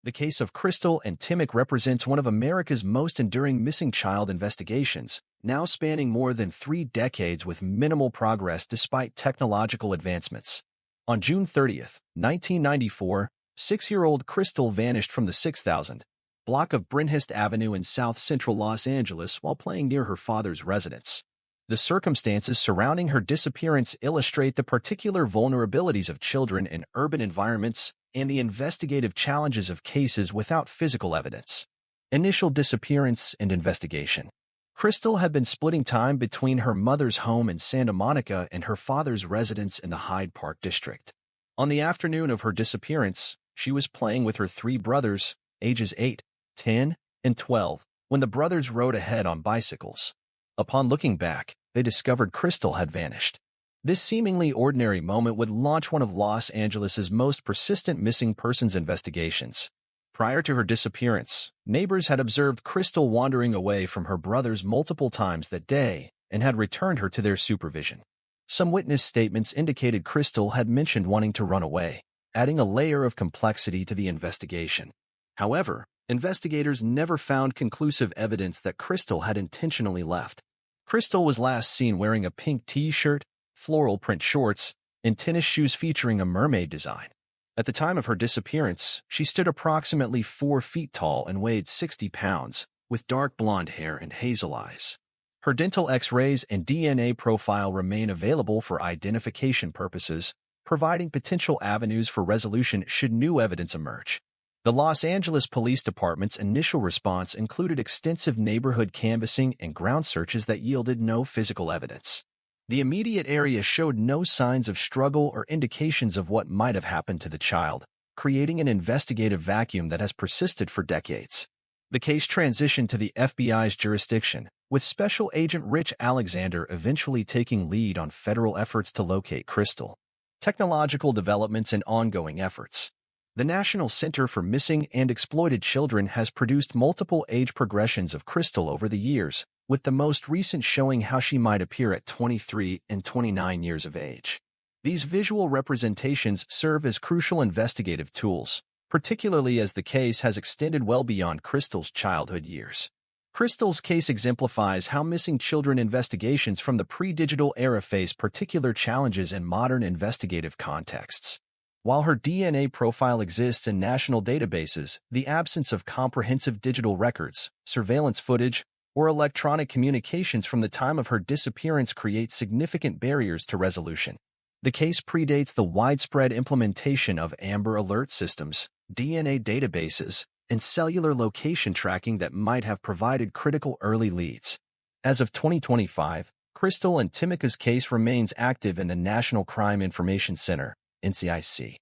The case of Crystal and Timic represents one of America's most enduring missing child investigations, now spanning more than 3 decades with minimal progress despite technological advancements. On June 30, 1994, 6-year-old Crystal vanished from the 6,000 block of Brenhist Avenue in south-central Los Angeles while playing near her father's residence. The circumstances surrounding her disappearance illustrate the particular vulnerabilities of children in urban environments and the investigative challenges of cases without physical evidence. Initial disappearance and investigation. Crystal had been splitting time between her mother's home in Santa Monica and her father's residence in the Hyde Park district. On the afternoon of her disappearance, she was playing with her 3 brothers, ages 8, 10, and 12, when the brothers rode ahead on bicycles. Upon looking back, they discovered Crystal had vanished. This seemingly ordinary moment would launch one of Los Angeles's most persistent missing persons investigations. Prior to her disappearance, neighbors had observed Crystal wandering away from her brothers multiple times that day and had returned her to their supervision. Some witness statements indicated Crystal had mentioned wanting to run away, adding a layer of complexity to the investigation. However, investigators never found conclusive evidence that Crystal had intentionally left. Crystal was last seen wearing a pink t-shirt, floral print shorts, and tennis shoes featuring a mermaid design. At the time of her disappearance, she stood approximately 4 feet tall and weighed 60 pounds, with dark blonde hair and hazel eyes. Her dental X-rays and DNA profile remain available for identification purposes, providing potential avenues for resolution should new evidence emerge. The Los Angeles Police Department's initial response included extensive neighborhood canvassing and ground searches that yielded no physical evidence. The immediate area showed no signs of struggle or indications of what might have happened to the child, creating an investigative vacuum that has persisted for decades. The case transitioned to the FBI's jurisdiction, with Special Agent Rich Alexander eventually taking lead on federal efforts to locate Crystal. Technological developments and ongoing efforts. The National Center for Missing and Exploited Children has produced multiple age progressions of Crystal over the years, with the most recent showing how she might appear at 23 and 29 years of age. These visual representations serve as crucial investigative tools, particularly as the case has extended well beyond Crystal's childhood years. Crystal's case exemplifies how missing children investigations from the pre-digital era face particular challenges in modern investigative contexts. While her DNA profile exists in national databases, the absence of comprehensive digital records, surveillance footage, or electronic communications from the time of her disappearance creates significant barriers to resolution. The case predates the widespread implementation of Amber Alert systems, DNA databases, and cellular location tracking that might have provided critical early leads. As of 2025, Crystal and Timic's case remains active in the National Crime Information Center, NCIC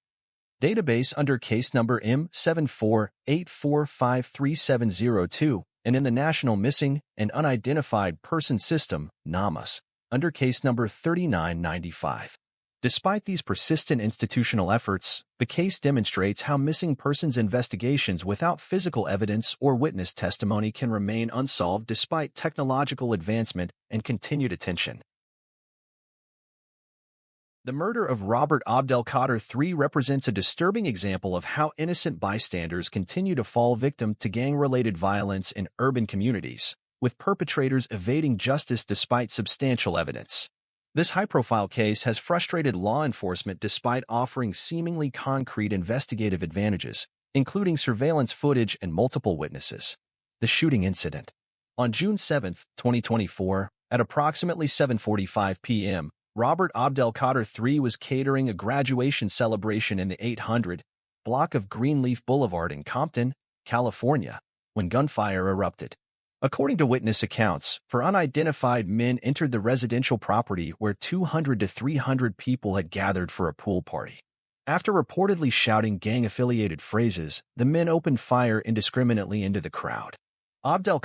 database under case number M7484533702, and in the National Missing and Unidentified Person System, NAMUS, under case number 3995. Despite these persistent institutional efforts, the case demonstrates how missing persons investigations without physical evidence or witness testimony can remain unsolved despite technological advancement and continued attention. The murder of Robert Abdel III represents a disturbing example of how innocent bystanders continue to fall victim to gang-related violence in urban communities, with perpetrators evading justice despite substantial evidence. This high-profile case has frustrated law enforcement despite offering seemingly concrete investigative advantages, including surveillance footage and multiple witnesses. The shooting incident. On June 7, 2024, at approximately 7:45 p.m., Robert Abdel III was catering a graduation celebration in the 800 block of Greenleaf Boulevard in Compton, California, when gunfire erupted. According to witness accounts, unidentified men entered the residential property where 200 to 300 people had gathered for a pool party. After reportedly shouting gang-affiliated phrases, the men opened fire indiscriminately into the crowd. Abdel,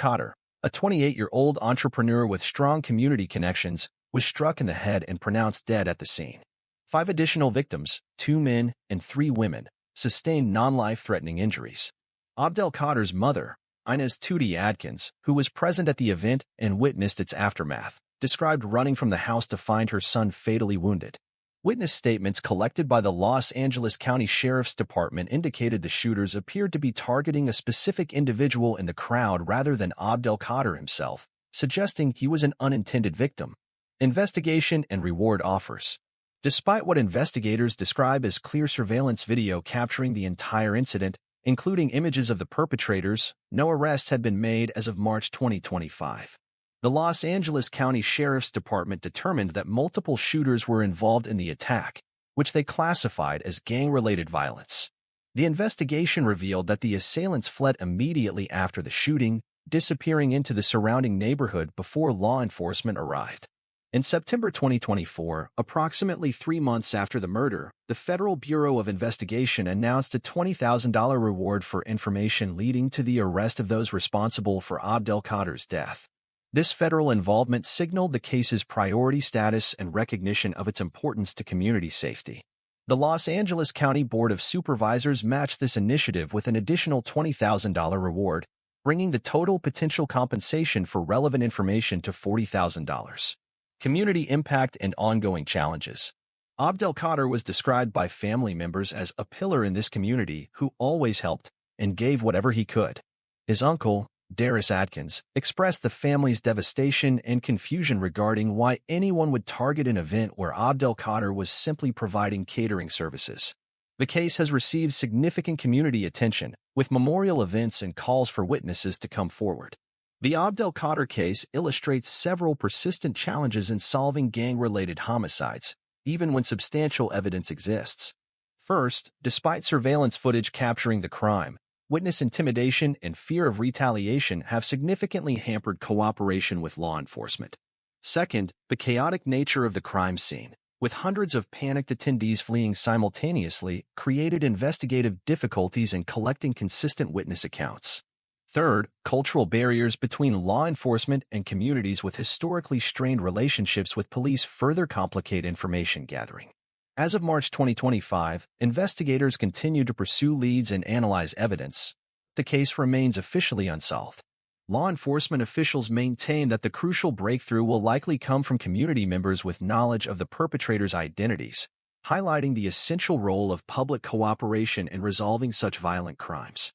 a 28-year-old entrepreneur with strong community connections, was struck in the head and pronounced dead at the scene. 5 additional victims, 2 men and 3 women, sustained non-life-threatening injuries. Abdelkader's mother, Inez Tootie Adkins, who was present at the event and witnessed its aftermath, described running from the house to find her son fatally wounded. Witness statements collected by the Los Angeles County Sheriff's Department indicated the shooters appeared to be targeting a specific individual in the crowd rather than Abdel himself, suggesting he was an unintended victim. Investigation and reward offers. Despite what investigators describe as clear surveillance video capturing the entire incident, including images of the perpetrators, no arrests had been made as of March 2025. The Los Angeles County Sheriff's Department determined that multiple shooters were involved in the attack, which they classified as gang-related violence. The investigation revealed that the assailants fled immediately after the shooting, disappearing into the surrounding neighborhood before law enforcement arrived. In September 2024, approximately 3 months after the murder, the Federal Bureau of Investigation announced a $20,000 reward for information leading to the arrest of those responsible for Abdel's death. This federal involvement signaled the case's priority status and recognition of its importance to community safety. The Los Angeles County Board of Supervisors matched this initiative with an additional $20,000 reward, bringing the total potential compensation for relevant information to $40,000. Community impact and ongoing challenges. Abdel was described by family members as a pillar in this community who always helped and gave whatever he could. His uncle, Darius Adkins, expressed the family's devastation and confusion regarding why anyone would target an event where Abdel was simply providing catering services. The case has received significant community attention, with memorial events and calls for witnesses to come forward. The Abdel case illustrates several persistent challenges in solving gang-related homicides, even when substantial evidence exists. First, despite surveillance footage capturing the crime, witness intimidation and fear of retaliation have significantly hampered cooperation with law enforcement. Second, the chaotic nature of the crime scene, with hundreds of panicked attendees fleeing simultaneously, created investigative difficulties in collecting consistent witness accounts. Third, cultural barriers between law enforcement and communities with historically strained relationships with police further complicate information gathering. As of March 2025, investigators continue to pursue leads and analyze evidence. The case remains officially unsolved. Law enforcement officials maintain that the crucial breakthrough will likely come from community members with knowledge of the perpetrators' identities, highlighting the essential role of public cooperation in resolving such violent crimes.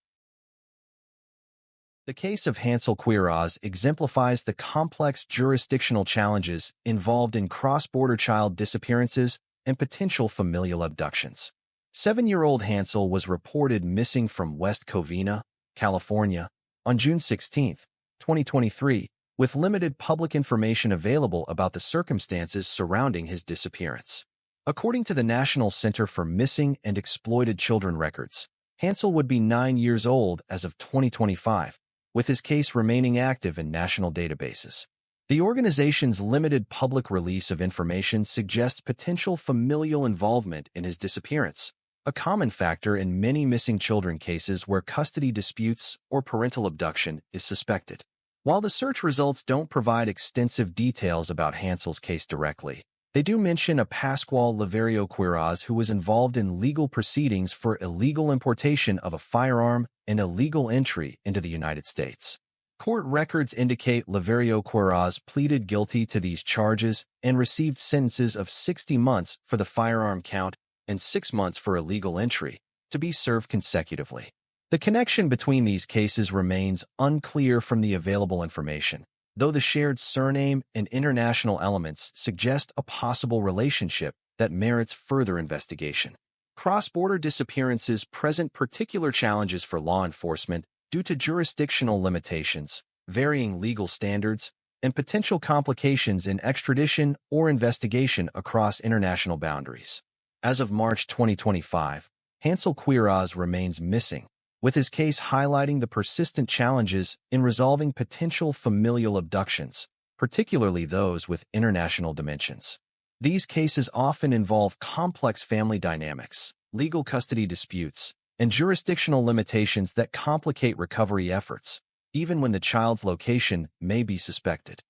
The case of Hansel Quirz exemplifies the complex jurisdictional challenges involved in cross-border child disappearances and potential familial abductions. 7-year-old Hansel was reported missing from West Covina, California, on June 16, 2023, with limited public information available about the circumstances surrounding his disappearance. According to the National Center for Missing and Exploited Children records, Hansel would be 9 years old as of 2025, with his case remaining active in national databases. The organization's limited public release of information suggests potential familial involvement in his disappearance, a common factor in many missing children cases where custody disputes or parental abduction is suspected. While the search results don't provide extensive details about Hansel's case directly, they do mention a Pascual Laverio Quirz who was involved in legal proceedings for illegal importation of a firearm and illegal entry into the United States. Court records indicate Laverio Quirz pleaded guilty to these charges and received sentences of 60 months for the firearm count and 6 months for illegal entry, to be served consecutively. The connection between these cases remains unclear from the available information, though the shared surname and international elements suggest a possible relationship that merits further investigation. Cross-border disappearances present particular challenges for law enforcement due to jurisdictional limitations, varying legal standards, and potential complications in extradition or investigation across international boundaries. As of March 2025, Hansel Quirz remains missing, with his case highlighting the persistent challenges in resolving potential familial abductions, particularly those with international dimensions. These cases often involve complex family dynamics, legal custody disputes, and jurisdictional limitations that complicate recovery efforts, even when the child's location may be suspected.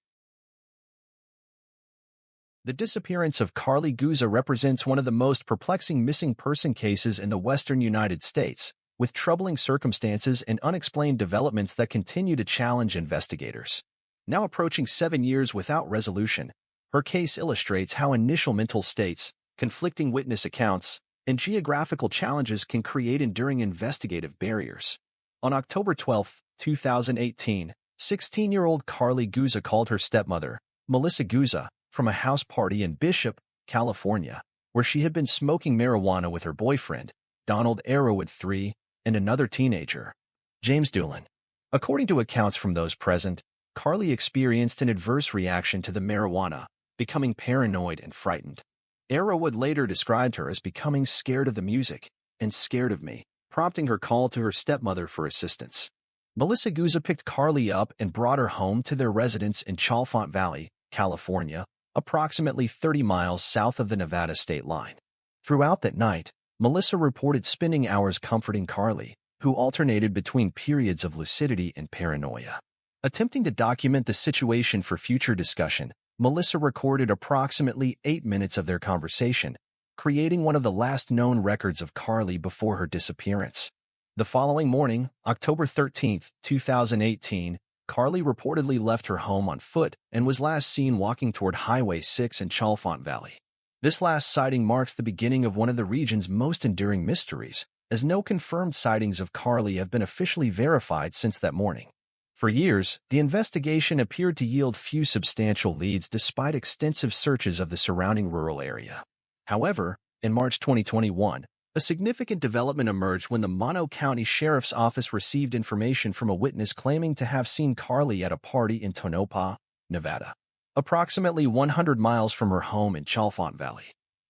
The disappearance of Carly Guza represents one of the most perplexing missing person cases in the western United States, with troubling circumstances and unexplained developments that continue to challenge investigators. Now approaching 7 years without resolution, her case illustrates how initial mental states, Conflicting witness accounts and geographical challenges can create enduring investigative barriers. On October 12, 2018, 16-year-old Carly Guza called her stepmother, Melissa Guza, from a house party in Bishop, California, where she had been smoking marijuana with her boyfriend, Donald Arrowood III, and another teenager, James Doolin. According to accounts from those present, Carly experienced an adverse reaction to the marijuana, becoming paranoid and frightened. Arrowood later described her as becoming scared of the music and scared of me, prompting her call to her stepmother for assistance. Melissa Guza picked Carly up and brought her home to their residence in Chalfont Valley, California, approximately 30 miles south of the Nevada state line. Throughout that night, Melissa reported spending hours comforting Carly, who alternated between periods of lucidity and paranoia. Attempting to document the situation for future discussion, Melissa recorded approximately 8 minutes of their conversation, creating one of the last known records of Carly before her disappearance. The following morning, October 13, 2018, Carly reportedly left her home on foot and was last seen walking toward Highway 6 in Chalfont Valley. This last sighting marks the beginning of one of the region's most enduring mysteries, as no confirmed sightings of Carly have been officially verified since that morning. For years, the investigation appeared to yield few substantial leads despite extensive searches of the surrounding rural area. However, in March 2021, a significant development emerged when the Mono County Sheriff's Office received information from a witness claiming to have seen Carly at a party in Tonopah, Nevada, approximately 100 miles from her home in Chalfont Valley.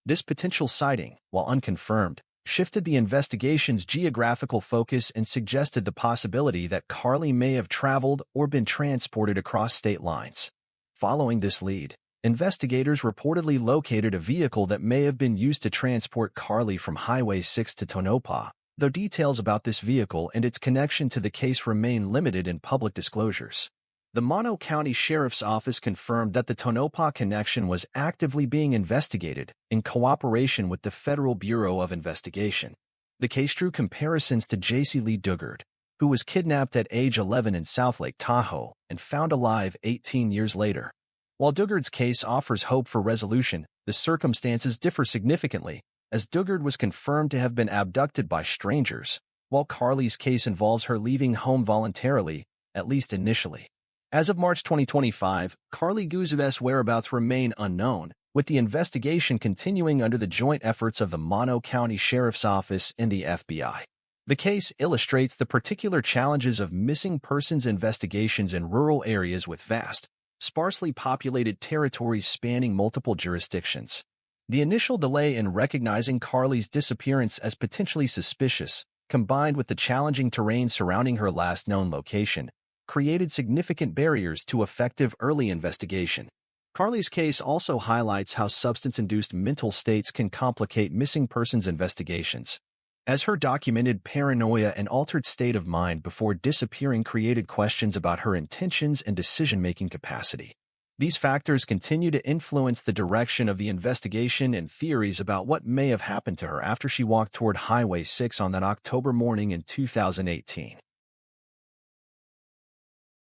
This potential sighting, while unconfirmed, shifted the investigation's geographical focus and suggested the possibility that Carly may have traveled or been transported across state lines. Following this lead, investigators reportedly located a vehicle that may have been used to transport Carly from Highway 6 to Tonopah, though details about this vehicle and its connection to the case remain limited in public disclosures. The Mono County Sheriff's Office confirmed that the Tonopah connection was actively being investigated in cooperation with the Federal Bureau of Investigation. The case drew comparisons to J.C. Lee Dugard, who was kidnapped at age 11 in South Lake Tahoe and found alive 18 years later. While Dugard's case offers hope for resolution, the circumstances differ significantly, as Dugard was confirmed to have been abducted by strangers, while Carly's case involves her leaving home voluntarily, at least initially. As of March 2025, Carly Guza's whereabouts remain unknown, with the investigation continuing under the joint efforts of the Mono County Sheriff's Office and the FBI. The case illustrates the particular challenges of missing persons investigations in rural areas with vast, sparsely populated territories spanning multiple jurisdictions. The initial delay in recognizing Carly's disappearance as potentially suspicious, combined with the challenging terrain surrounding her last known location, created significant barriers to effective early investigation. Carly's case also highlights how substance-induced mental states can complicate missing persons investigations, as her documented paranoia and altered state of mind before disappearing created questions about her intentions and decision-making capacity. These factors continue to influence the direction of the investigation and theories about what may have happened to her after she walked toward Highway 6 on that October morning in 2018.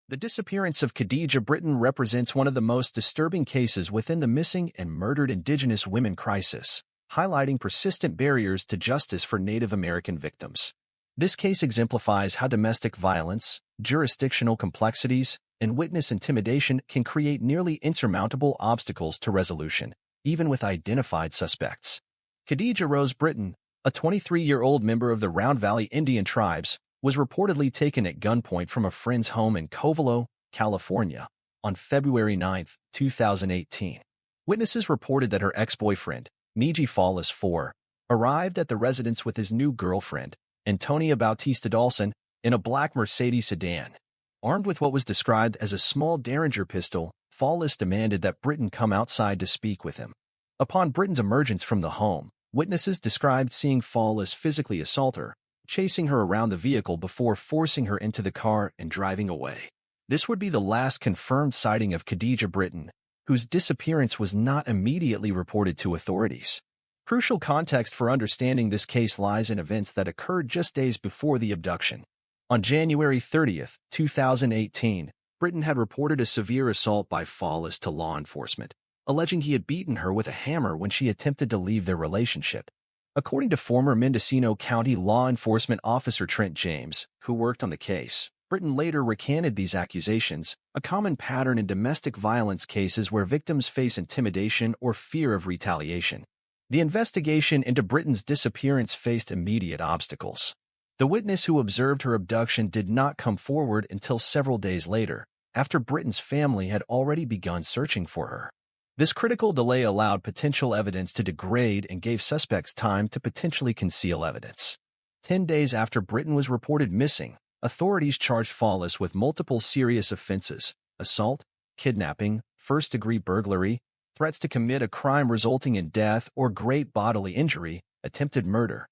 The disappearance of Kadada Britain represents one of the most disturbing cases within the missing and murdered Indigenous women crisis, highlighting persistent barriers to justice for Native American victims. This case exemplifies how domestic violence, jurisdictional complexities, and witness intimidation can create nearly insurmountable obstacles to resolution, even with identified suspects. Kadada Rose Britain, a 23-year-old member of the Round Valley Indian tribes, was reportedly taken at gunpoint from a friend's home in Covelo, California, on February 9, 2018. Witnesses reported that her ex-boyfriend, Niji Fallis IV, arrived at the residence with his new girlfriend, Antonia Bautista Dawson, in a black Mercedes sedan. Armed with what was described as a small Derringer pistol, Fallis demanded that Britain come outside to speak with him. Upon Britain's emergence from the home, witnesses described seeing Fallis physically assault her, chasing her around the vehicle before forcing her into the car and driving away. This would be the last confirmed sighting of Kadada Britain, whose disappearance was not immediately reported to authorities. Crucial context for understanding this case lies in events that occurred just days before the abduction. On January 30, 2018, Britain had reported a severe assault by Fallis to law enforcement. alleging he had beaten her with a hammer when she attempted to leave their relationship. According to former Mendocino County law enforcement officer Trent James, who worked on the case, Britain later recanted these accusations, a common pattern in domestic violence cases where victims face intimidation or fear of retaliation. The investigation into Britain's disappearance faced immediate obstacles. The witness who observed her abduction did not come forward until several days later, after Britain's family had already begun searching for her. This critical delay allowed potential evidence to degrade and gave suspects time to potentially conceal evidence. 10 days after Britain was reported missing, authorities charged Fawless with multiple serious offenses: assault, kidnapping, first-degree burglary, threats to commit a crime resulting in death or great bodily injury, attempted murder,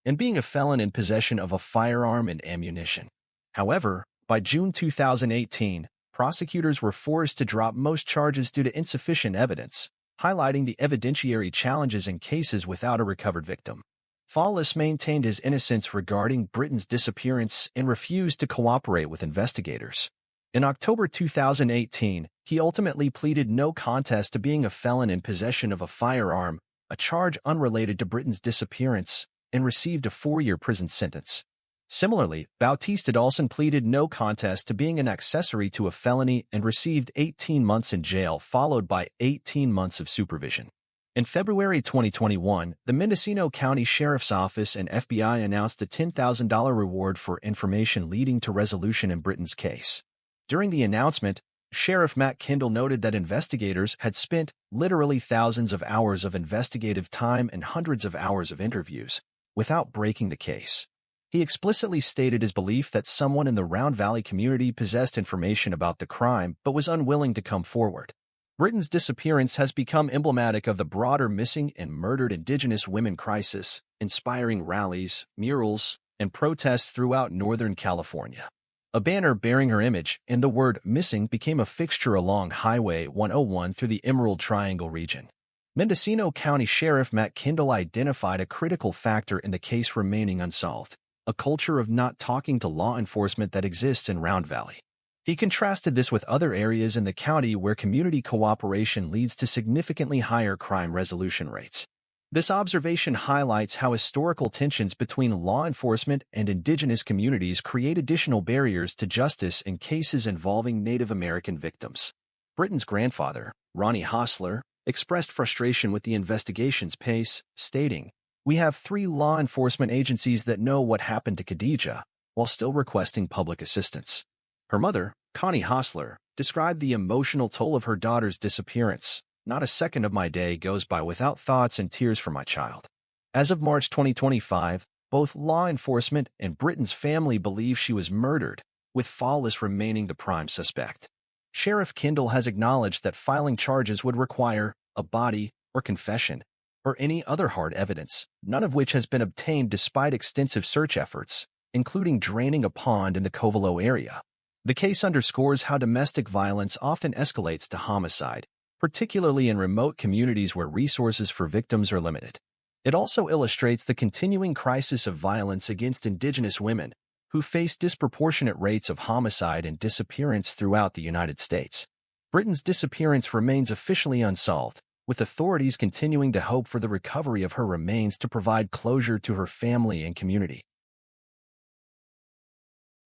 and being a felon in possession of a firearm and ammunition. However, by June 2018, prosecutors were forced to drop most charges due to insufficient evidence, highlighting the evidentiary challenges in cases without a recovered victim. Fawless maintained his innocence regarding Britain's disappearance and refused to cooperate with investigators. In October 2018, he ultimately pleaded no contest to being a felon in possession of a firearm, a charge unrelated to Britain's disappearance, and received a 4-year prison sentence. Similarly, Bautista Dawson pleaded no contest to being an accessory to a felony and received 18 months in jail, followed by 18 months of supervision. In February 2021, the Mendocino County Sheriff's Office and FBI announced a $10,000 reward for information leading to resolution in Britain's case. During the announcement, Sheriff Matt Kendall noted that investigators had spent literally thousands of hours of investigative time and hundreds of hours of interviews without breaking the case. He explicitly stated his belief that someone in the Round Valley community possessed information about the crime but was unwilling to come forward. Britain's disappearance has become emblematic of the broader missing and murdered Indigenous women crisis, inspiring rallies, murals, and protests throughout Northern California. A banner bearing her image and the word "missing" became a fixture along Highway 101 through the Emerald Triangle region. Mendocino County Sheriff Matt Kendall identified a critical factor in the case remaining unsolved: a culture of not talking to law enforcement that exists in Round Valley. He contrasted this with other areas in the county where community cooperation leads to significantly higher crime resolution rates. This observation highlights how historical tensions between law enforcement and Indigenous communities create additional barriers to justice in cases involving Native American victims. Britain's grandfather, Ronnie Hostler, expressed frustration with the investigation's pace, stating, "We have 3 law enforcement agencies that know what happened to Khadija, while still requesting public assistance." Her mother, Connie Hostler, described the emotional toll of her daughter's disappearance. "Not a second of my day goes by without thoughts and tears for my child." As of March 2025, both law enforcement and Britain's family believe she was murdered, with Fawless remaining the prime suspect. Sheriff Kendall has acknowledged that filing charges would require a body or confession, or any other hard evidence, none of which has been obtained despite extensive search efforts, including draining a pond in the Covelo area. The case underscores how domestic violence often escalates to homicide, particularly in remote communities where resources for victims are limited. It also illustrates the continuing crisis of violence against Indigenous women, who face disproportionate rates of homicide and disappearance throughout the United States. Britain's disappearance remains officially unsolved, with authorities continuing to hope for the recovery of her remains to provide closure to her family and community.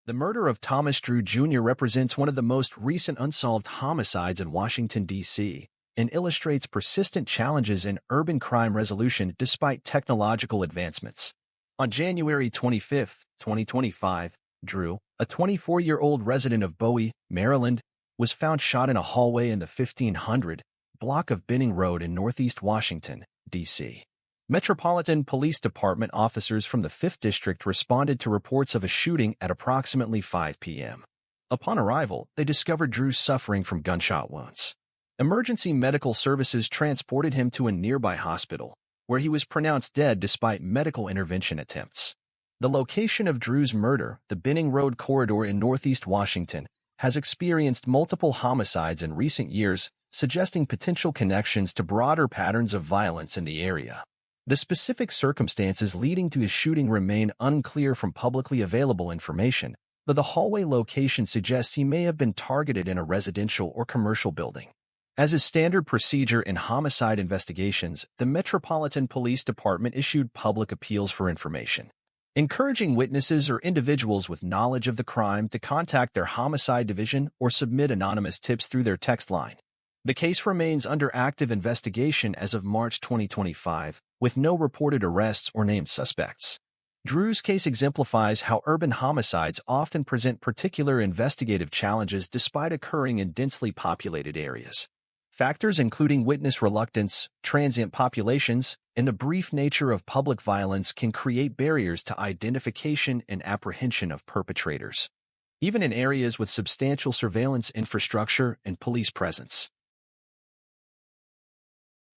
The murder of Thomas Drew Jr. represents one of the most recent unsolved homicides in Washington, D.C., and illustrates persistent challenges in urban crime resolution despite technological advancements. On January 25, 2025, Drew, a 24-year-old resident of Bowie, Maryland, was found shot in a hallway in the 1500 block of Benning Road in Northeast Washington, D.C. Metropolitan Police Department officers from the 5th District responded to reports of a shooting at approximately 5 p.m. Upon arrival, they discovered Drew suffering from gunshot wounds. Emergency medical services transported him to a nearby hospital, where he was pronounced dead despite medical intervention attempts. The location of Drew's murder, the Benning Road corridor in Northeast Washington, has experienced multiple homicides in recent years, suggesting potential connections to broader patterns of violence in the area. The specific circumstances leading to his shooting remain unclear from publicly available information, but the hallway location suggests he may have been targeted in a residential or commercial building. As is standard procedure in homicide investigations, the Metropolitan Police Department issued public appeals for information, encouraging witnesses or individuals with knowledge of the crime to contact their homicide division or submit anonymous tips through their text line. The case remains under active investigation as of March 2025, with no reported arrests or named suspects. Drew's case exemplifies how urban homicides often present particular investigative challenges despite occurring in densely populated areas. Factors including witness reluctance, transient populations, and the brief nature of public violence can create barriers to identification and apprehension of perpetrators, even in areas with substantial surveillance infrastructure and police presence.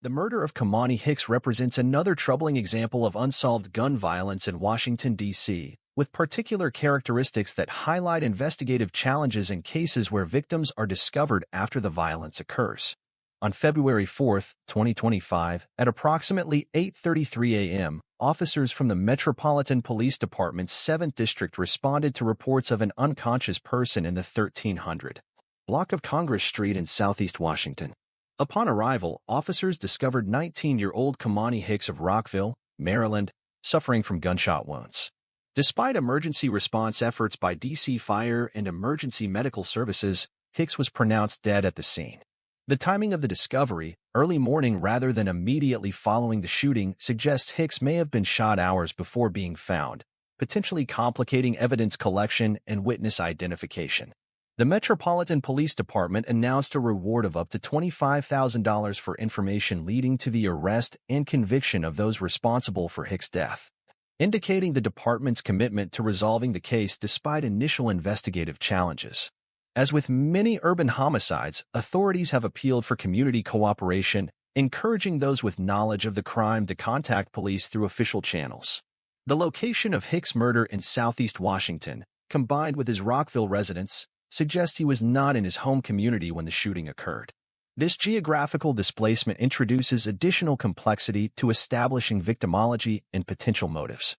The murder of Kamani Hicks represents another troubling example of unsolved gun violence in Washington, D.C., with particular characteristics that highlight investigative challenges in cases where victims are discovered after the violence occurs. On February 4, 2025, at approximately 8:33 a.m., officers from the Metropolitan Police Department's 7th District responded to reports of an unconscious person in the 1300 block of Congress Street in southeast Washington. Upon arrival, officers discovered 19-year-old Kamani Hicks of Rockville, Maryland, suffering from gunshot wounds. Despite emergency response efforts by D.C. Fire and Emergency Medical Services, Hicks was pronounced dead at the scene. The timing of the discovery, early morning rather than immediately following the shooting, suggests Hicks may have been shot hours before being found, potentially complicating evidence collection and witness identification. The Metropolitan Police Department announced a reward of up to $25,000 for information leading to the arrest and conviction of those responsible for Hicks' death, indicating the department's commitment to resolving the case despite initial investigative challenges. As with many urban homicides, authorities have appealed for community cooperation, encouraging those with knowledge of the crime to contact police through official channels. The location of Hicks' murder in southeast Washington, combined with his Rockville residence, suggests he was not in his home community when the shooting occurred. This geographical displacement introduces additional complexity to establishing victimology and potential motives,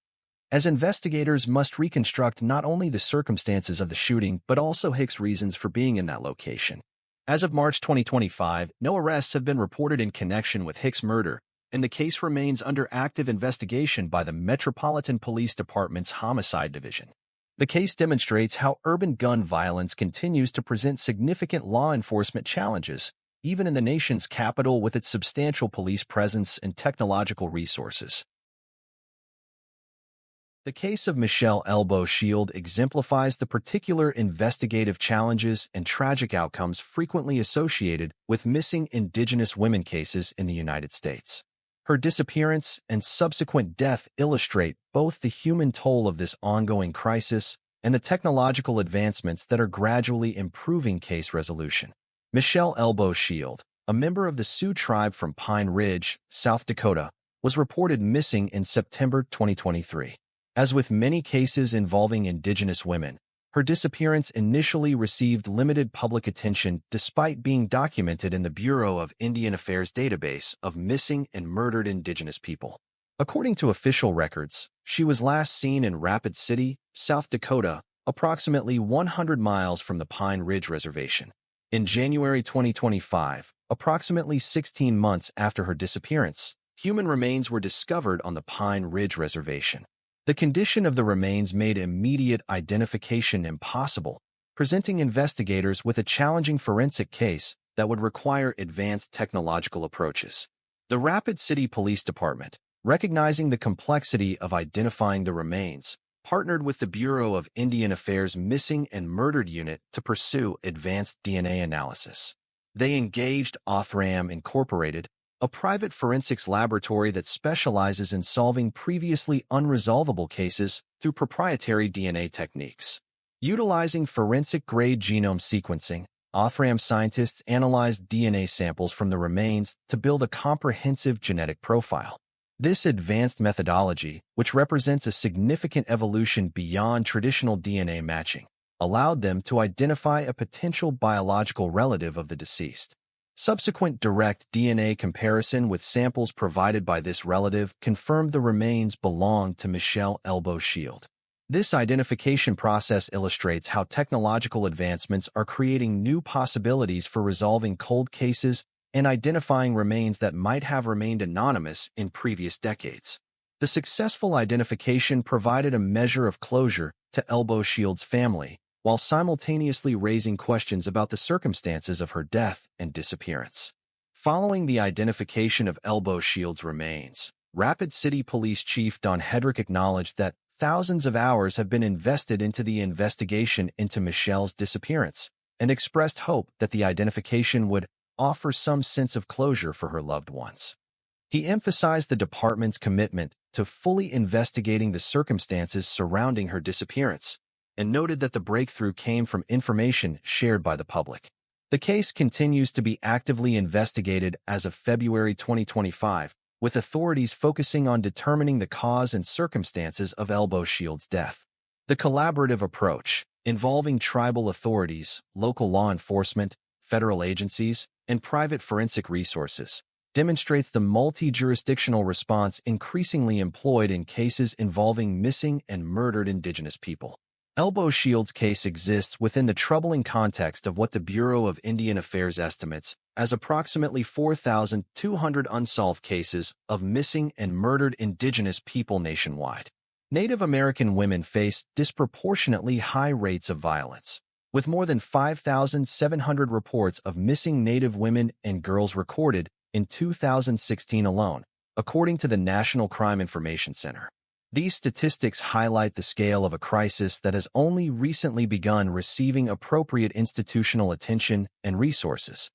as investigators must reconstruct not only the circumstances of the shooting but also Hicks' reasons for being in that location. As of March 2025, no arrests have been reported in connection with Hicks' murder, and the case remains under active investigation by the Metropolitan Police Department's Homicide Division. The case demonstrates how urban gun violence continues to present significant law enforcement challenges, even in the nation's capital with its substantial police presence and technological resources. The case of Michelle Elbow Shield exemplifies the particular investigative challenges and tragic outcomes frequently associated with missing Indigenous women cases in the United States. Her disappearance and subsequent death illustrate both the human toll of this ongoing crisis and the technological advancements that are gradually improving case resolution. Michelle Elbow Shield, a member of the Sioux tribe from Pine Ridge, South Dakota, was reported missing in September 2023. As with many cases involving Indigenous women, her disappearance initially received limited public attention despite being documented in the Bureau of Indian Affairs database of missing and murdered Indigenous people. According to official records, she was last seen in Rapid City, South Dakota, approximately 100 miles from the Pine Ridge Reservation. In January 2025, approximately 16 months after her disappearance, human remains were discovered on the Pine Ridge Reservation. The condition of the remains made immediate identification impossible, presenting investigators with a challenging forensic case that would require advanced technological approaches. The Rapid City Police Department, recognizing the complexity of identifying the remains, partnered with the Bureau of Indian Affairs Missing and Murdered Unit to pursue advanced DNA analysis. They engaged Othram Incorporated, a private forensics laboratory that specializes in solving previously unresolvable cases through proprietary DNA techniques. Utilizing forensic-grade genome sequencing, Othram scientists analyzed DNA samples from the remains to build a comprehensive genetic profile. This advanced methodology, which represents a significant evolution beyond traditional DNA matching, allowed them to identify a potential biological relative of the deceased. Subsequent direct DNA comparison with samples provided by this relative confirmed the remains belonged to Michelle Elbow Shield. This identification process illustrates how technological advancements are creating new possibilities for resolving cold cases and identifying remains that might have remained anonymous in previous decades. The successful identification provided a measure of closure to Elbow Shield's family, while simultaneously raising questions about the circumstances of her death and disappearance. Following the identification of Elbow Shield's remains, Rapid City Police Chief Don Hedrick acknowledged that thousands of hours have been invested into the investigation into Michelle's disappearance, and expressed hope that the identification would offer some sense of closure for her loved ones. He emphasized the department's commitment to fully investigating the circumstances surrounding her disappearance, and noted that the breakthrough came from information shared by the public. The case continues to be actively investigated as of February 2025, with authorities focusing on determining the cause and circumstances of Elbow Shield's death. The collaborative approach, involving tribal authorities, local law enforcement, federal agencies, and private forensic resources, demonstrates the multi-jurisdictional response increasingly employed in cases involving missing and murdered Indigenous people. Elbow Shield's case exists within the troubling context of what the Bureau of Indian Affairs estimates as approximately 4,200 unsolved cases of missing and murdered Indigenous people nationwide. Native American women face disproportionately high rates of violence, with more than 5,700 reports of missing Native women and girls recorded in 2016 alone, according to the National Crime Information Center. These statistics highlight the scale of a crisis that has only recently begun receiving appropriate institutional attention and resources.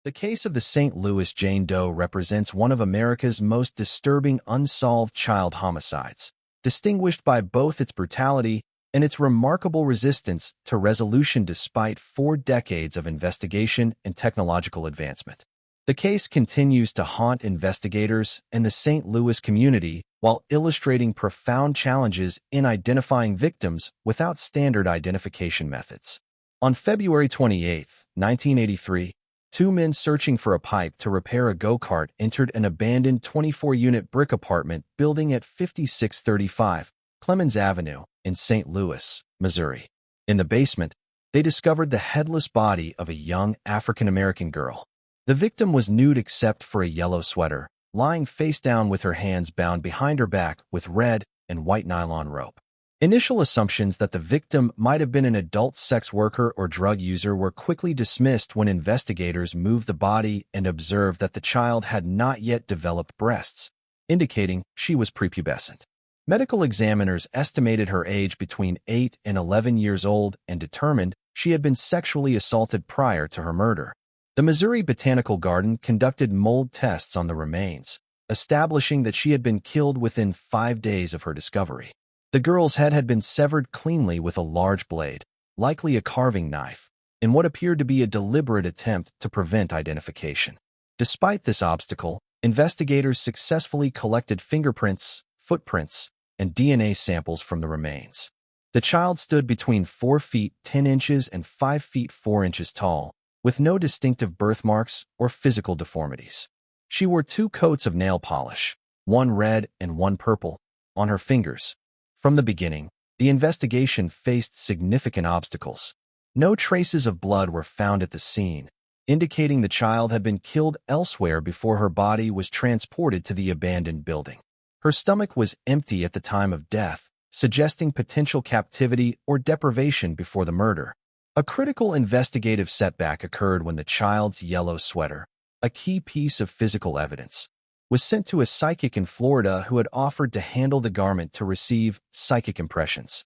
The case of the St. Louis Jane Doe represents one of America's most disturbing unsolved child homicides, distinguished by both its brutality and its remarkable resistance to resolution despite 4 decades of investigation and technological advancement. The case continues to haunt investigators and the St. Louis community while illustrating profound challenges in identifying victims without standard identification methods. On February 28, 1983, 2 men searching for a pipe to repair a go-kart entered an abandoned 24-unit brick apartment building at 5635 Clemens Avenue in St. Louis, Missouri. In the basement, they discovered the headless body of a young African-American girl. The victim was nude except for a yellow sweater, lying face down with her hands bound behind her back with red and white nylon rope. Initial assumptions that the victim might have been an adult sex worker or drug user were quickly dismissed when investigators moved the body and observed that the child had not yet developed breasts, indicating she was prepubescent. Medical examiners estimated her age between 8 and 11 years old and determined she had been sexually assaulted prior to her murder. The Missouri Botanical Garden conducted mold tests on the remains, establishing that she had been killed within 5 days of her discovery. The girl's head had been severed cleanly with a large blade, likely a carving knife, in what appeared to be a deliberate attempt to prevent identification. Despite this obstacle, investigators successfully collected fingerprints, footprints, and DNA samples from the remains. The child stood between 4 feet 10 inches and 5 feet 4 inches tall, with no distinctive birthmarks or physical deformities. She wore 2 coats of nail polish, one red and one purple, on her fingers. From the beginning, the investigation faced significant obstacles. No traces of blood were found at the scene, indicating the child had been killed elsewhere before her body was transported to the abandoned building. Her stomach was empty at the time of death, suggesting potential captivity or deprivation before the murder. A critical investigative setback occurred when the child's yellow sweater, a key piece of physical evidence, was sent to a psychic in Florida who had offered to handle the garment to receive psychic impressions.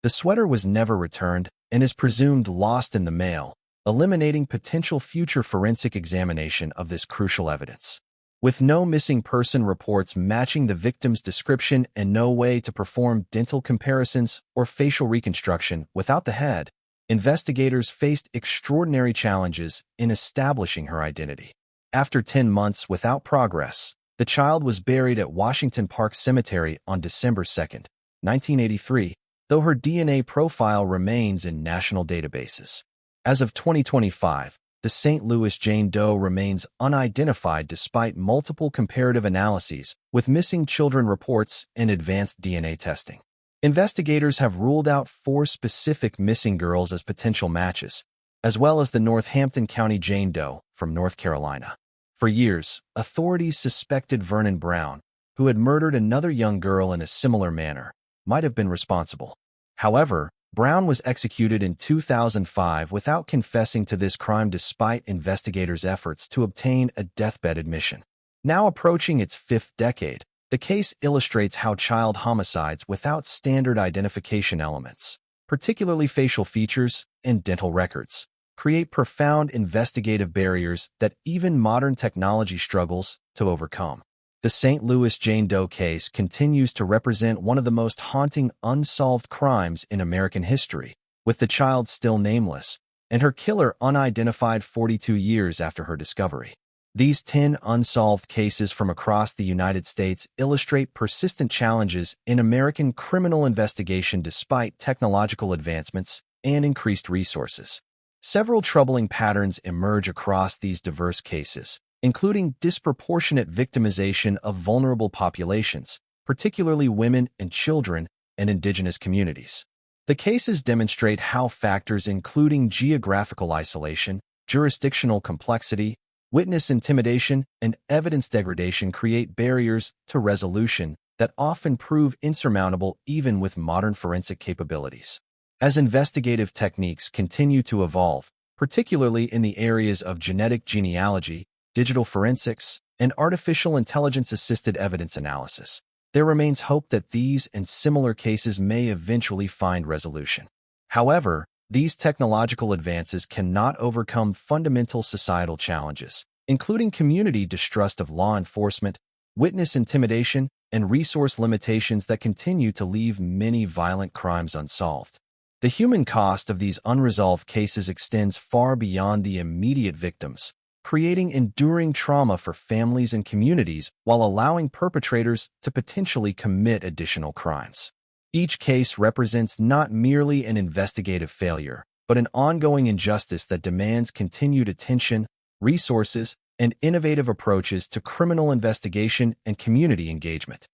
The sweater was never returned and is presumed lost in the mail, eliminating potential future forensic examination of this crucial evidence. With no missing person reports matching the victim's description and no way to perform dental comparisons or facial reconstruction without the head, investigators faced extraordinary challenges in establishing her identity. After 10 months without progress, the child was buried at Washington Park Cemetery on December 2, 1983, though her DNA profile remains in national databases. As of 2025, the St. Louis Jane Doe remains unidentified despite multiple comparative analyses, with missing children reports and advanced DNA testing. Investigators have ruled out 4 specific missing girls as potential matches, as well as the Northampton County Jane Doe from North Carolina. For years, authorities suspected Vernon Brown, who had murdered another young girl in a similar manner, might have been responsible. However, Brown was executed in 2005 without confessing to this crime despite investigators' efforts to obtain a deathbed admission. Now approaching its fifth decade, the case illustrates how child homicides without standard identification elements, particularly facial features and dental records, create profound investigative barriers that even modern technology struggles to overcome. The St. Louis Jane Doe case continues to represent one of the most haunting unsolved crimes in American history, with the child still nameless and her killer unidentified 42 years after her discovery. These 10 unsolved cases from across the United States illustrate persistent challenges in American criminal investigation despite technological advancements and increased resources. Several troubling patterns emerge across these diverse cases, including disproportionate victimization of vulnerable populations, particularly women and children and indigenous communities. The cases demonstrate how factors including geographical isolation, jurisdictional complexity, witness intimidation, and evidence degradation create barriers to resolution that often prove insurmountable even with modern forensic capabilities. As investigative techniques continue to evolve, particularly in the areas of genetic genealogy, digital forensics, and artificial intelligence-assisted evidence analysis, there remains hope that these and similar cases may eventually find resolution. However, these technological advances cannot overcome fundamental societal challenges, including community distrust of law enforcement, witness intimidation, and resource limitations that continue to leave many violent crimes unsolved. The human cost of these unresolved cases extends far beyond the immediate victims, creating enduring trauma for families and communities while allowing perpetrators to potentially commit additional crimes. Each case represents not merely an investigative failure, but an ongoing injustice that demands continued attention, resources, and innovative approaches to criminal investigation and community engagement.